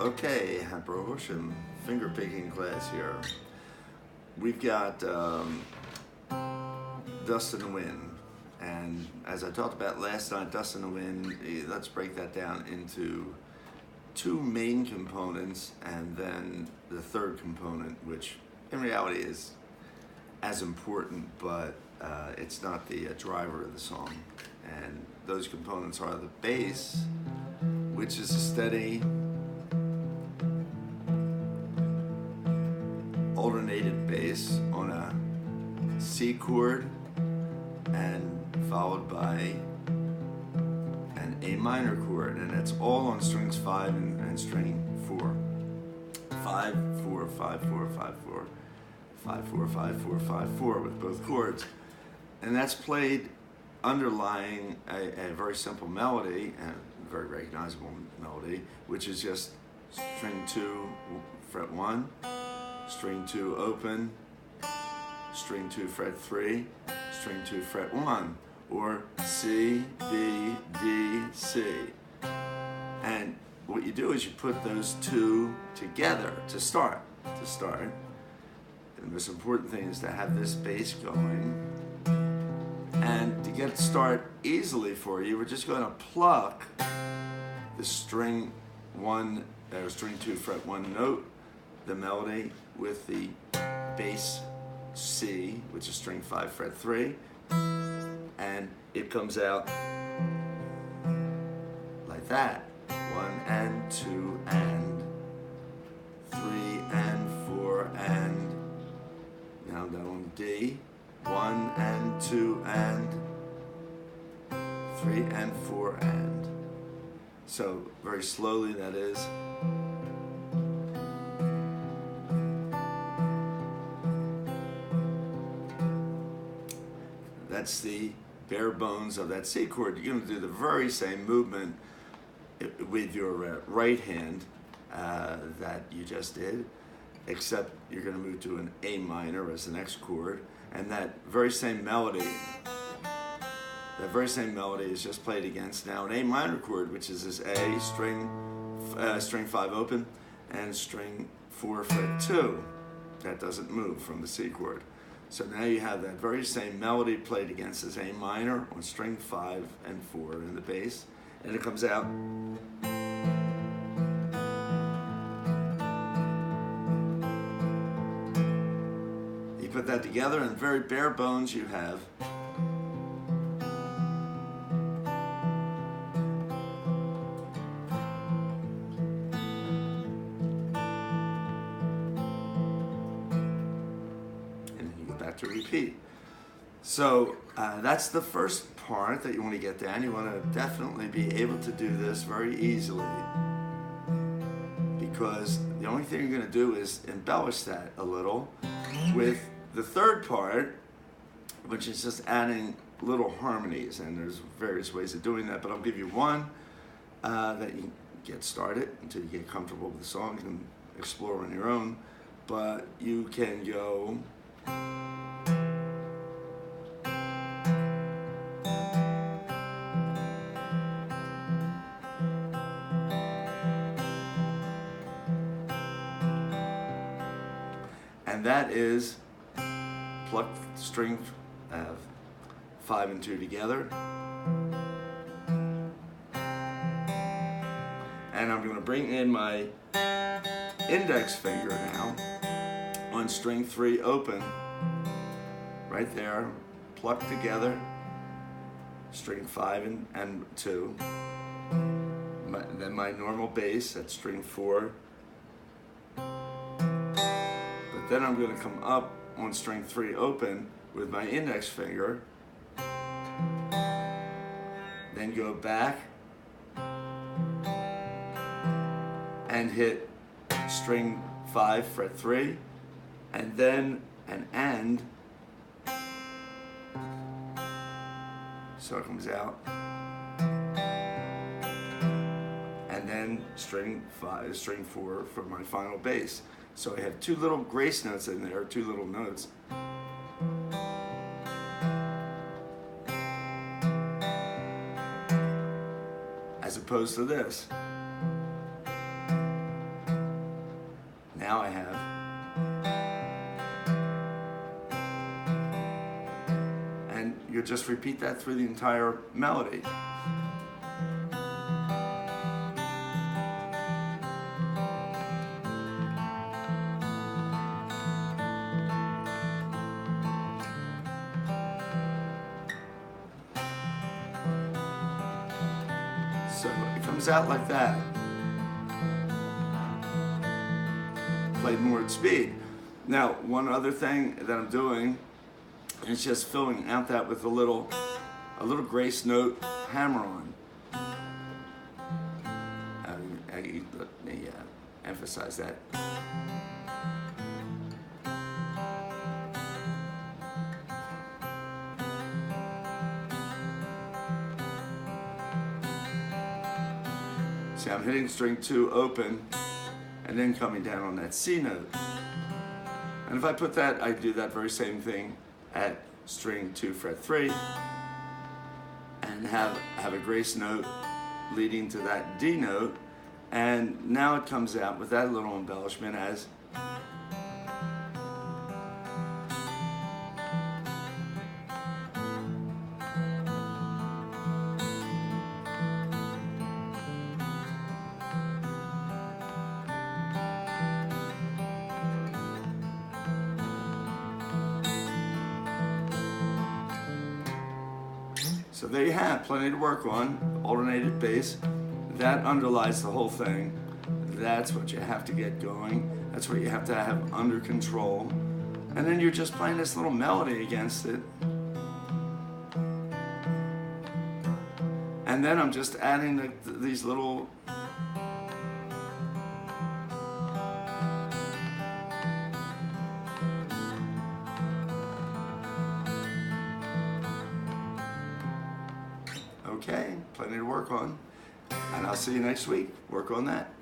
Okay, hatboro-horsham fingerpicking class here. We've got Dust in the Wind, and as I talked about last night, Dust in the Wind, let's break that down into two main components and then the third component, which in reality is as important, but it's not the driver of the song. And those components are the bass, which is a steady alternated bass on a C chord and followed by an A minor chord, and it's all on strings 5 and string 4. 5, 4, 5, 4, 5, 4, 5, 4, 5, 4, 5, 4 with both chords. And that's played underlying a very simple melody, and a very recognizable melody, which is just string 2, fret 1, string 2 open, string 2 fret 3, string 2 fret 1, or C, B, D, C. And what you do is you put those two together to start. The most important thing is to have this bass going. And to get it start easily for you, we're just going to pluck the string 1, or string 2 fret 1 note, the melody, with the bass C, which is string 5 fret 3, and it comes out like that. 1 and 2 and 3 and 4 and now down on D. 1 and 2 and 3 and 4 and. So very slowly, that is. That's the bare bones of that C chord. You're going to do the very same movement with your right hand that you just did, except you're going to move to an A minor as the next chord, and that very same melody is just played against now an A minor chord, which is this A, string 5 open, and string 4 fret 2. That doesn't move from the C chord. So now you have that very same melody played against this A minor on string 5 and 4 in the bass, and it comes out. You put that together, and very bare bones you have to repeat. So that's the first part that you want to get down. You want to definitely be able to do this very easily, because the only thing you're going to do is embellish that a little with the third part, which is just adding little harmonies, and there's various ways of doing that, but I'll give you one that you can get started until you get comfortable with the song. You can explore on your own, but you can go and that is pluck string 5 and 2 together, and I'm going to bring in my index finger now on string 3 open, right there, pluck together string 5 and 2, then my normal bass at string 4. Then I'm going to come up on string 3 open with my index finger, then go back and hit string 5 fret 3, and then an and, so it comes out, and then string 4 for my final bass. So I have two little grace notes in there, two little notes. As opposed to this. Now I have. And you just repeat that through the entire melody. So it comes out like that. Played more at speed. Now, one other thing that I'm doing is just filling out that with a little grace note hammer on. Let me emphasize that. See, I'm hitting string 2 open and then coming down on that C note. And if I put that, I do that very same thing at string 2 fret 3 and have a grace note leading to that D note, and now it comes out with that little embellishment as So there you have, plenty to work on, alternated bass. That underlies the whole thing. That's what you have to get going. That's what you have to have under control. And then you're just playing this little melody against it. And then I'm just adding these little okay, plenty to work on. And I'll see you next week. Work on that.